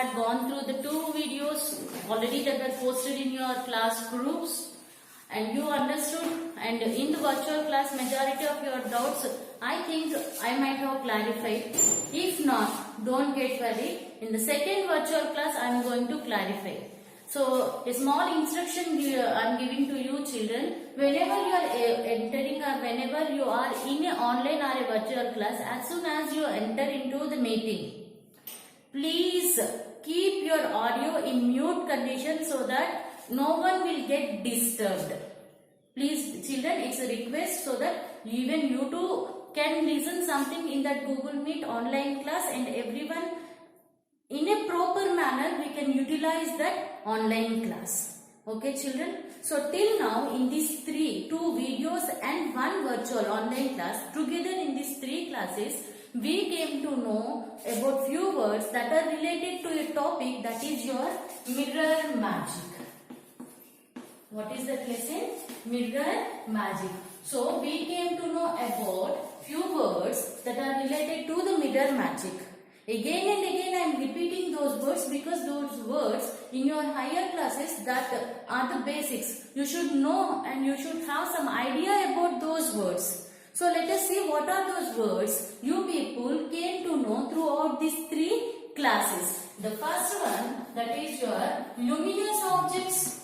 had gone through the 2 videos already that were posted in your class groups, and you understood, and in the virtual class majority of your doubts I think I might have clarified. If not, don't get worried. In the second virtual class I am going to clarify. So a small instruction I am giving to you children. Whenever you are entering or whenever you are in an online or a virtual class, as soon as you enter into the meeting, please keep your audio in mute condition so that no one will get disturbed. Please children, it's a request so that even you too can listen something in that Google Meet online class, and everyone in a proper manner we can utilize that online class. Okay children, so till now in these 2 videos and 1 virtual online class, together in these 3 classes we came to know about few words that are related to a topic, that is your mirror magic. What is that lesson? Mirror magic. So we came to know about few words that are related to the mirror magic. Again and again I am repeating those words because those words in your higher classes that are the basics. You should know and you should have some idea about those words. So let us see what are those words you people came to know throughout these 3 classes. The first one, that is your luminous objects.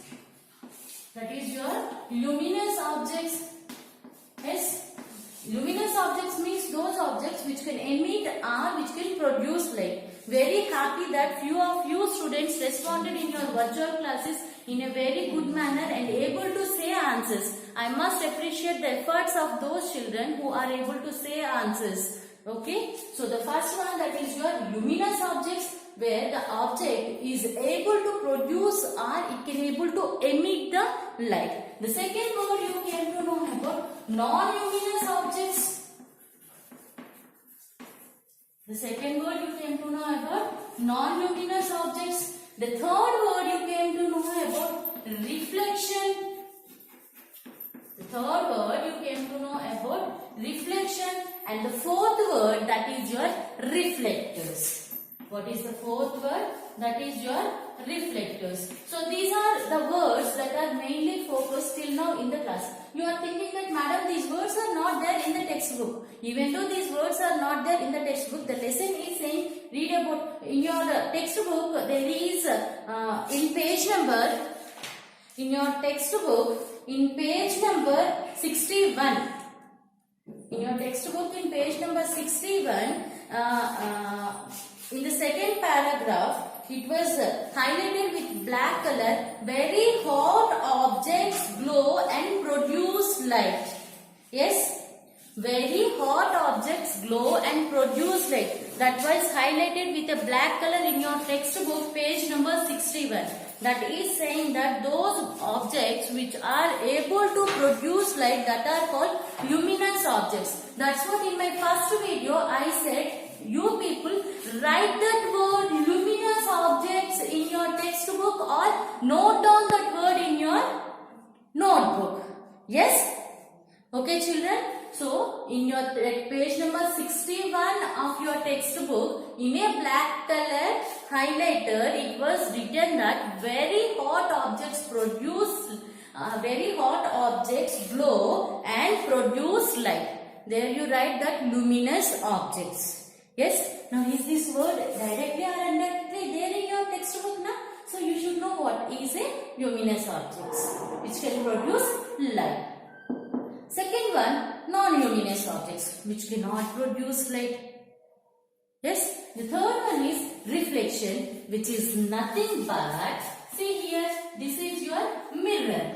That is your luminous objects. Yes, luminous objects means those objects which can emit or which can produce light. Very happy that few of you students responded in your virtual classes in a very good manner and able to say answers. I must appreciate the efforts of those children who are able to say answers. Okay, so the first one, that is your luminous objects, where the object is able to produce or it can able to emit the light. The second word you came to know about non-luminous objects. The second word you came to know about non-luminous objects. The third word you came to know about reflection. The third word you came to know about reflection. And the fourth word, that is your reflectors. What is the fourth word? That is your reflectors. So these are the words that are mainly focused till now in the class. You are thinking that madam, these words are not there in the textbook. Even though these words are not there in the textbook, the lesson is saying read about in your textbook. There is in page number, in your textbook in page number 61. In your textbook in page number 61, in the second paragraph, it was highlighted with black color. Very hot objects glow and produce light. Yes, very hot objects glow and produce light. That was highlighted with a black color in your textbook, page number 61. That is saying that those objects which are able to produce light, that are called luminous objects. That's what in my first video I said. You people write that word luminous objects in your textbook or note down that word in your notebook. Yes? Okay children. So in your page number 61 of your textbook, in a black color highlighter, it was written that very hot objects produce, very hot objects glow and produce light. There you write that luminous objects. Yes. Now is this word directly or indirectly there in your textbook now? So you should know what is a luminous objects which can produce light. Second one, non-luminous objects which cannot produce light. Yes. The third one is reflection, which is nothing but, see here, this is your mirror.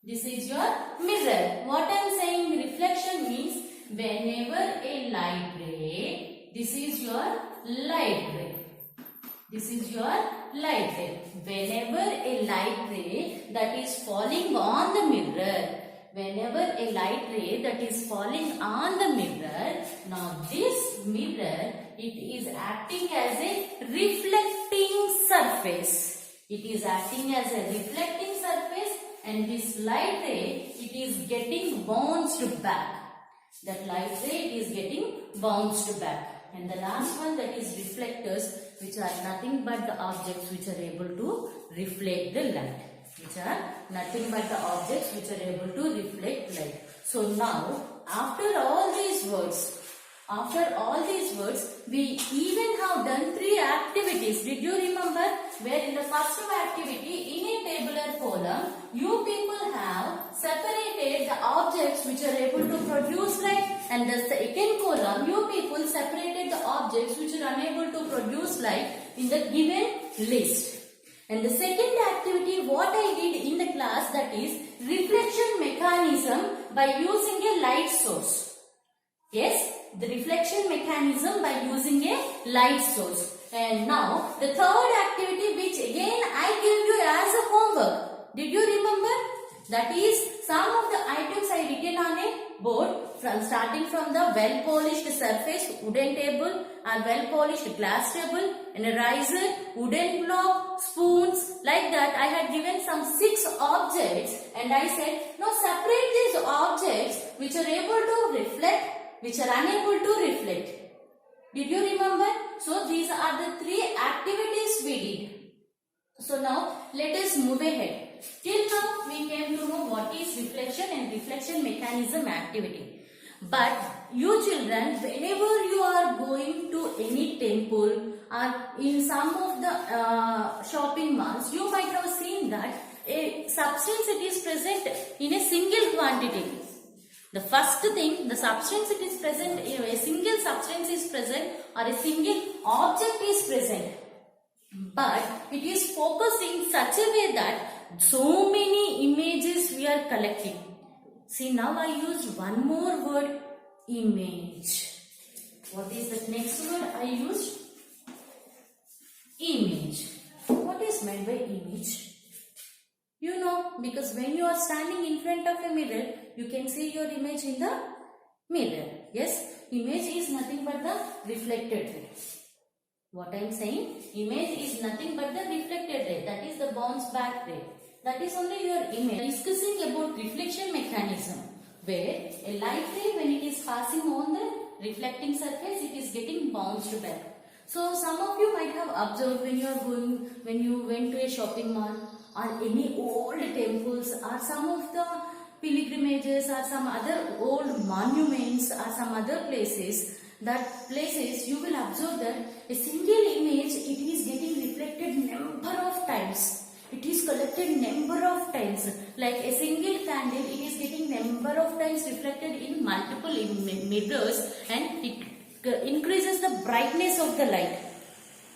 This is your mirror. What I am saying, reflection means whenever a light ray, this is your light ray. This is your light ray. Whenever a light ray that is falling on the mirror, whenever a light ray that is falling on the mirror, now this mirror, it is acting as a reflecting surface. It is acting as a reflecting surface, and this light ray, it is getting bounced back. That light ray is getting bounced back. And the last one, that is reflectors, which are nothing but the objects which are able to reflect the light. Which are nothing but the objects which are able to reflect light. So now, after all these words, we even have done 3 activities. Did you remember? Where in the first activity, in a tabular column, you people have separated the objects which are able to produce light, and the second column, you people separated the objects which are unable to produce light in the given list. And the second activity, what I did in the class, that is reflection mechanism by using a light source. Yes, the reflection mechanism by using a light source. And now the third activity, which again I gave you as a homework. Did you remember? That is some of the items I written on a board, starting from the well polished surface wooden table or well polished glass table, and a riser, wooden block, spoons, like that. I had given some 6 objects and I said, now separate these objects which are able to reflect, which are unable to reflect. Did you remember? So these are the 3 activities we did. So now let us move ahead. Till now we came to know what is reflection and reflection mechanism activity. But you children, whenever you are going to any temple or in some of the shopping malls, you might have seen that a substance it is present in a single quantity. The first thing, the substance it is present, a single substance is present or a single object is present. But it is focused in such a way that so many images we are collecting. See, now I used one more word, image. What is the next word I used? Image. What is meant by image? You know, because when you are standing in front of a mirror, you can see your image in the mirror. Yes, image is nothing but the reflected ray. What I am saying, image is nothing but the reflected ray. That is the bounce back ray. That is only your image. Discussing about reflection mechanism, where a light ray, when it is passing on the reflecting surface, it is getting bounced back. So some of you might have observed when you went to a shopping mall or any old temples or some of the pilgrimages or some other old monuments or some other places, you will observe that a single image, it is getting reflected number of times. It is collected number of times. Like a single candle, it is getting number of times reflected in multiple mirrors, and it increases the brightness of the light.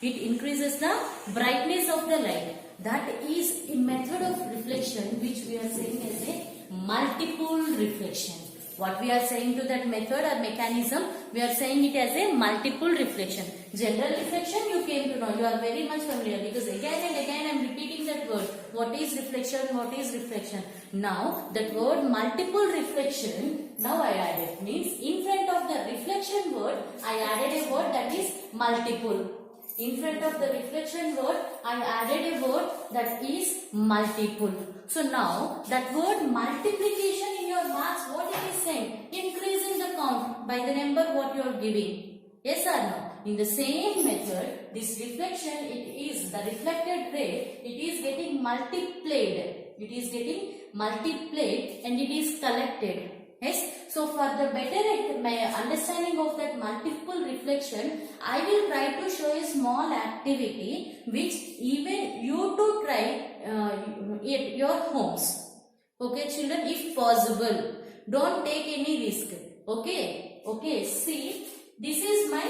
It increases the brightness of the light. That is a method of reflection which we are saying as a multiple reflection. What we are saying to that method or mechanism, we are saying it as a multiple reflection. General reflection you came to know, you are very much familiar, because again and again I am repeating that word. What is reflection? What is reflection? Now that word multiple reflection, now I added, means in front of the reflection word, I added a word that is multiple. In front of the reflection word, I added a word that is multiple. So now that word multiplication in your marks, what it is saying? Increasing the count by the number what you are giving. Yes or no? In the same method, this reflection, it is the reflected ray, it is getting multiplied. It is getting multiplied and it is collected. Yes. So for the better understanding of that multiple reflection, I will try to show a small activity which even you to try at your homes. Okay children, if possible. Don't take any risk. Okay. Okay. See, this is my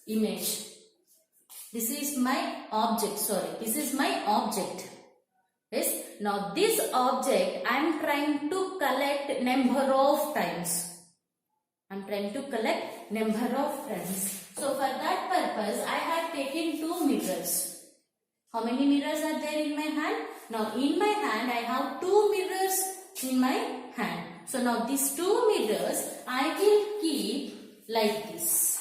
image. This is my object. Sorry. This is my object. Yes. Now this object I am trying to collect number of times. I am trying to collect number of times. So for that purpose I have taken 2 mirrors. How many mirrors are there in my hand? Now in my hand I have 2 mirrors in my hand. So now these 2 mirrors I will keep like this.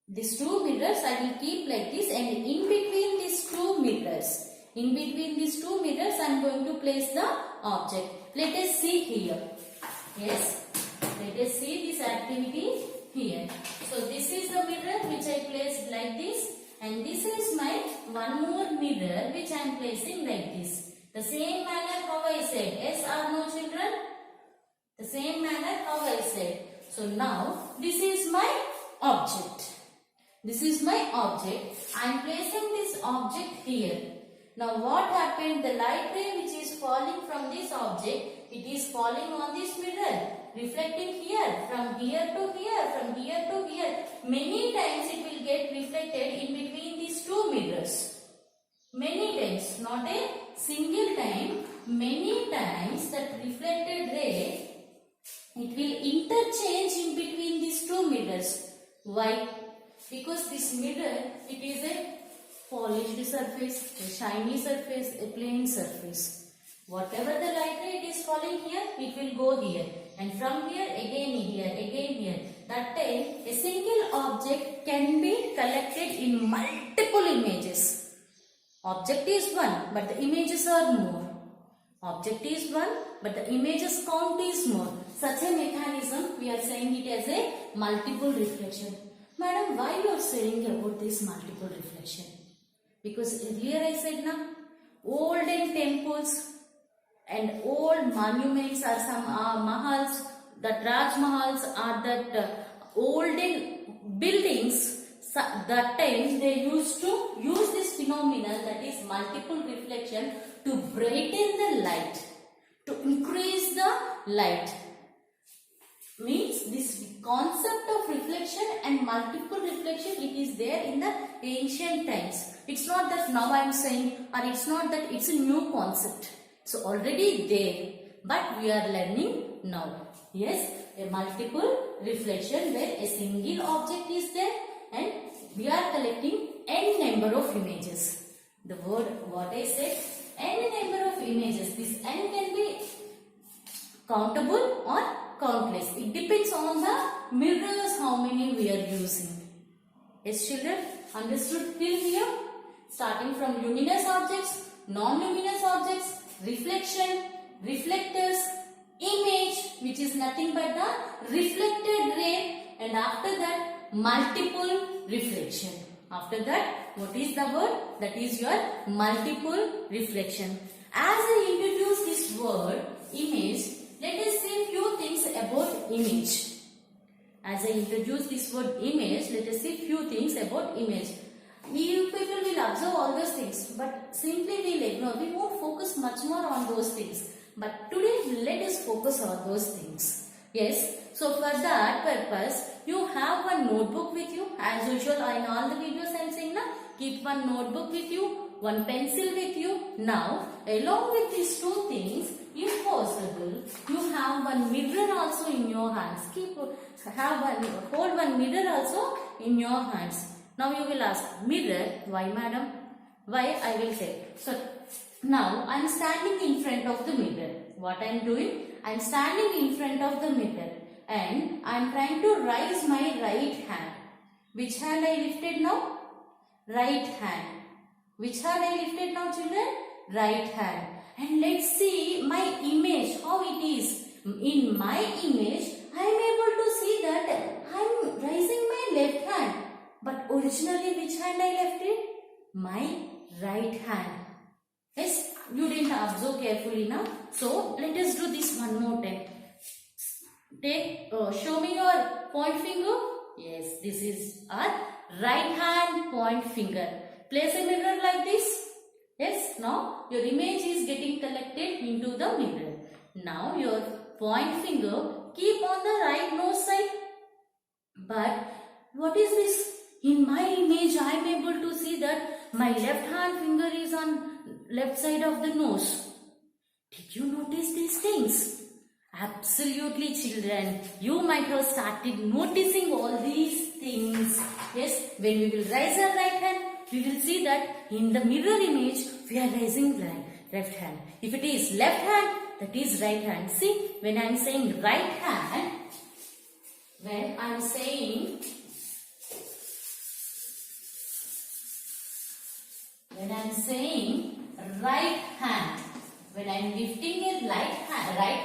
These 2 mirrors I will keep like this, and in between these 2 mirrors, I am going to place the object. Let us see here. Yes, Let us see this activity here. So this is the mirror which I placed like this, and this is my one more mirror which I am placing like this. The same manner how I said. Yes or no, children? The same manner how I said. So now this is my object. This is my object. I am placing this object here. Now what happened? The light ray which is falling from this object, it is falling on this mirror, reflecting here, from here to here, from here to here. Many times it will get reflected in between these two mirrors. Many times, not a single time, many times that reflected ray, it will interchange in between these two mirrors. Why? Because this mirror, it is a polished surface, a shiny surface, a plain surface. Whatever the light ray it is falling here, it will go here. And from here, again here, again here. That time, a single object can be collected in multiple images. Object is one, but the images are more. Object is one, but the images count is more. Such a mechanism, we are saying it as a multiple reflection. Madam, why you are saying about this multiple reflection? Because earlier I said na, olden temples and old monuments are some mahals, that Raj Mahals are that olden buildings. That time they used to use this phenomenon, that is multiple reflection, to brighten the light, to increase the light. Means this concept of reflection and multiple reflection, it is there in the ancient times. It's not that now I am saying, or it's not that it's a new concept. It's already there, but we are learning now. Yes, a multiple reflection where a single object is there and we are collecting n number of images. The word what I said, n number of images. This n can be countable or countless. It depends on the mirrors how many we are using. Yes, children, understood till here? Starting from luminous objects, non-luminous objects, reflection, reflectors, image, which is nothing but the reflected ray, and after that multiple reflection. After that, what is the word? That is your multiple reflection. As I introduce this word image, let us see few things about image. As I introduce this word image, let us see few things about image. You people will observe all those things, but simply we will ignore. We won't focus much more on those things. But today, let us focus on those things. Yes, so for that purpose, you have one notebook with you. As usual, in all the videos I am saying, keep one notebook with you, one pencil with you. Now, along with these two things, if possible, you have one mirror also in your hands. Hold one mirror also in your hands. Now you will ask, mirror, why madam? Why? I will say. So, now I am standing in front of the mirror. What I am doing? I am standing in front of the mirror and I am trying to raise my right hand. Which hand I lifted now? Right hand. Which hand I lifted now, children? Right hand. And let's see my image, how it is. In my image, I am able to see that I am raising my left hand. But originally, which hand I lifted? My right hand. Yes, you didn't observe carefully now. So, let us do this one more time. Show me your point finger. Yes, this is our right hand point finger. Place a mirror like this. Yes, now your image is getting collected into the mirror. Now your point finger keep on the right nose side. But what is this? In my image, I am able to see that my left hand finger is on left side of the nose. Did you notice these things? Absolutely, children. You might have started noticing all these things. Yes, when we will raise our right hand, we will see that in the mirror image, we are raising left hand. If it is left hand, that is right hand. See, when I am saying right hand, when I am saying right hand, when I am lifting a right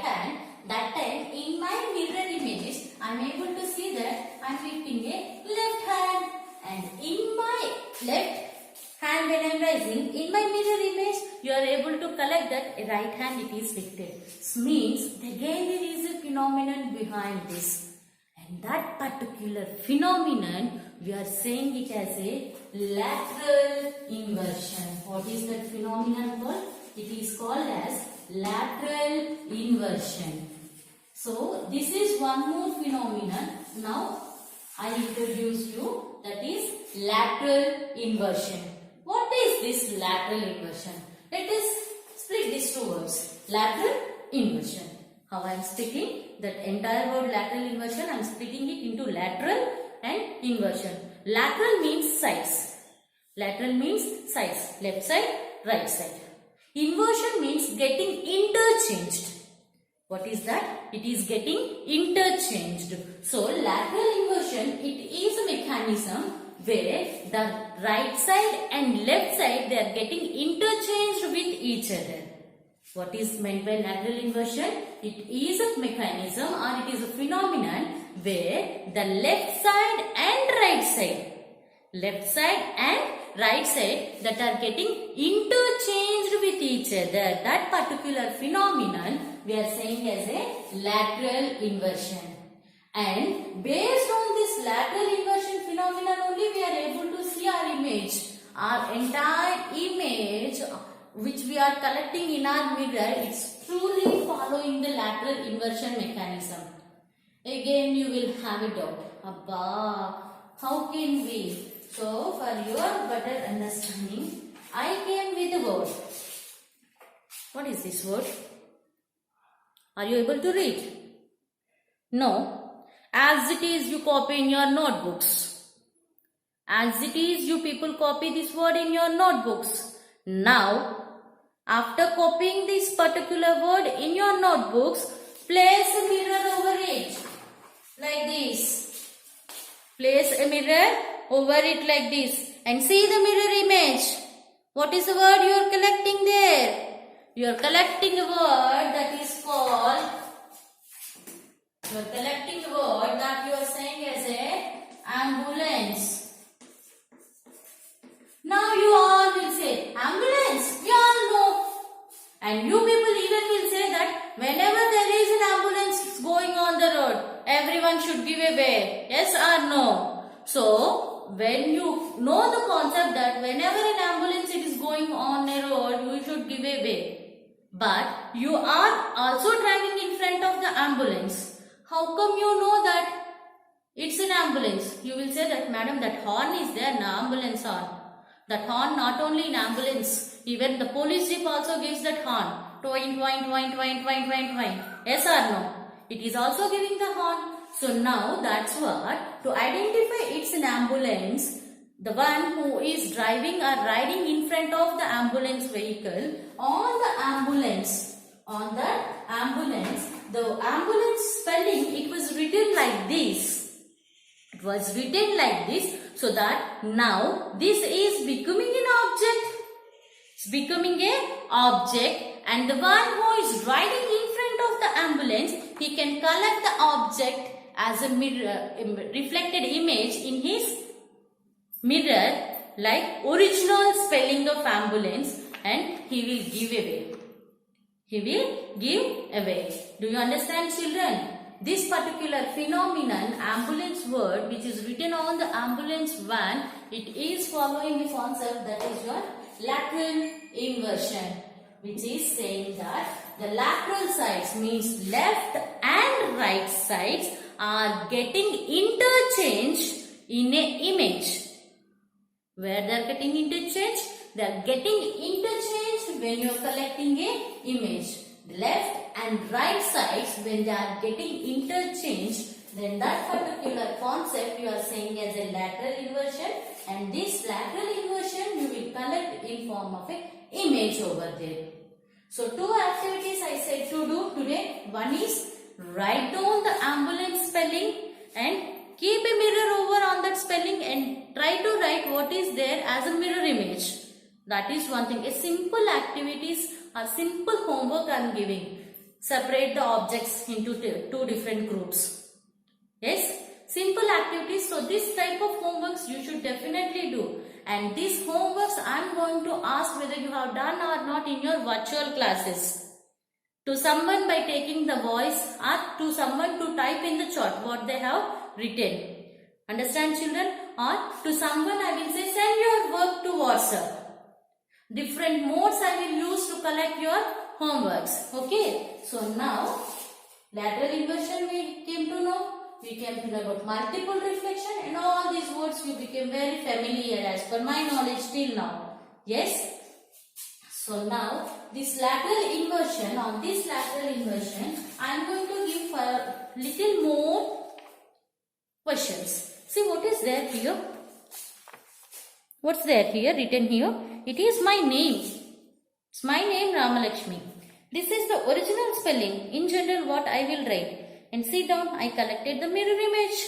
hand, that time in my mirror image, I am able to see that I am lifting a left hand, and in my left hand when I am rising, in my mirror image, you are able to collect that right hand it is lifted. This means again there is a phenomenon behind this. And that particular phenomenon, we are saying it as a lateral inversion. What is that phenomenon called? It is called as lateral inversion. So, this is one more phenomenon. Now, I introduce you, that is lateral inversion. What is this lateral inversion? Let us split these two words. Lateral inversion. How I am splitting that entire word lateral inversion, I am splitting it into lateral and inversion. Lateral means sides. Lateral means sides. Left side, right side. Inversion means getting interchanged. What is that? It is getting interchanged. So, lateral inversion, it is a mechanism where the right side and left side, they are getting interchanged with each other. What is meant by lateral inversion? It is a mechanism or it is a phenomenon where the left side and right side that are getting interchanged with each other. That particular phenomenon we are saying as a lateral inversion. And based on this lateral inversion phenomenon only, we are able to see our image. Our entire image which we are collecting in our mirror, it's truly following the lateral inversion mechanism. Again you will have a doubt. Abba, how can we? So for your better understanding, I came with a word. What is this word? Are you able to read? No. As it is, you copy in your notebooks. As it is, you people copy this word in your notebooks. Now, after copying this particular word in your notebooks, place a mirror over it. Like this. Place a mirror over it like this. And see the mirror image. What is the word you are collecting there? You are collecting a word that is called, you are collecting a word that you are saying as a ambulance. Now you all will say, ambulance, we all know. And you people even will say that whenever there is an ambulance going on the road, everyone should give way. Yes or no? So, when you know the concept that whenever an ambulance it is going on a road, you should give way. But you are also driving in front of the ambulance. How come you know that it's an ambulance? You will say that, madam, that horn is there, an ambulance horn. That horn not only in ambulance, even the police jeep also gives that horn. Twine, twine, twine, twine, twine, twine, twine. Yes or no? It is also giving the horn. So now that's what, to identify it's an ambulance, the one who is driving or riding in front of the ambulance vehicle, on the ambulance, the ambulance spelling, it was written like this. It was written like this, so that now this is becoming an object. It's becoming an object, and the one who is riding in front of the ambulance, he can collect the object as a mirror, reflected image in his mirror, like original spelling of ambulance, and he will give away. He will give away. Do you understand, children? This particular phenomenon, ambulance word, which is written on the ambulance van, it is following the concept that is your lateral inversion, which is saying that the lateral sides, means left and right sides, are getting interchanged in a image. Where they are getting interchanged? They are getting interchanged when you are collecting a image. Left and right sides, when they are getting interchanged, then that particular concept you are saying as a lateral inversion, and this lateral inversion you will collect in form of a image over there. So two activities I said to do today. One is write down the ambulance spelling and keep a mirror over on that spelling and try to write what is there as a mirror image. That is one thing. A simple activities, a simple homework I am giving. Separate the objects into two different groups. Yes, simple activities. So this type of homeworks you should definitely do. And these homeworks I am going to ask whether you have done or not in your virtual classes. To someone by taking the voice or to someone to type in the chat what they have written. Understand children? Or to someone I will say send your work to WhatsApp. Different modes I will use to collect your homeworks. Okay. So now lateral inversion we came to know. We came to know about multiple reflection and all these words you became very familiar as per my knowledge till now. Yes. So now this lateral inversion, on this lateral inversion I am going to give a little more questions. See what is there here. What's there here written here? It is my name. It's my name Ramalakshmi. This is the original spelling. In general what I will write. And sit down, I collected the mirror image.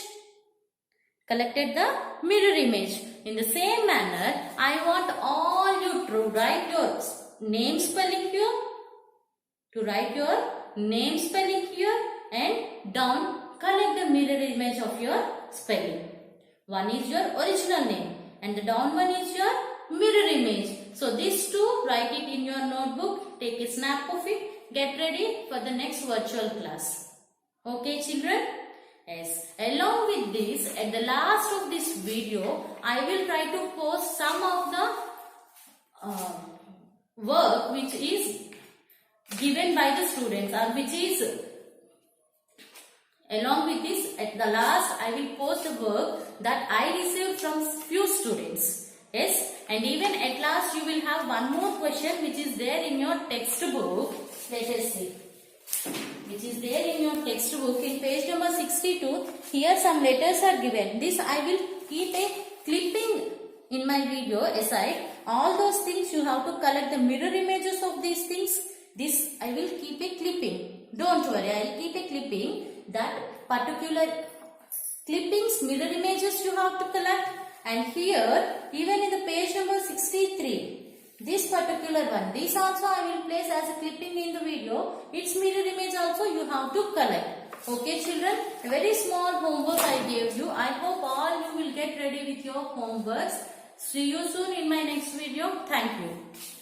Collected the mirror image. In the same manner, I want all you to write your name spelling here. To write your name spelling here and down collect the mirror image of your spelling. One is your original name and the down one is your mirror image. So these two, write it in your notebook, take a snap of it, get ready for the next virtual class. Okay children? Yes. Along with this, at the last of this video, I will try to post some of the work which is given by the students or which is along with this at the last I will post a work that I received from few students. Yes, and even at last you will have one more question which is there in your textbook. Let us see. Which is there in your textbook in page number 62. Here some letters are given. This I will keep a clipping in my video aside. All those things you have to collect the mirror images of these things. This I will keep a clipping. Don't worry, I will keep a clipping. That particular clippings, mirror images you have to collect. And here, even in the page number 63, this particular one, this also I will place as a clipping in the video. Its mirror image also you have to collect. Okay children, a very small homework I gave you. I hope all you will get ready with your homeworks. See you soon in my next video. Thank you.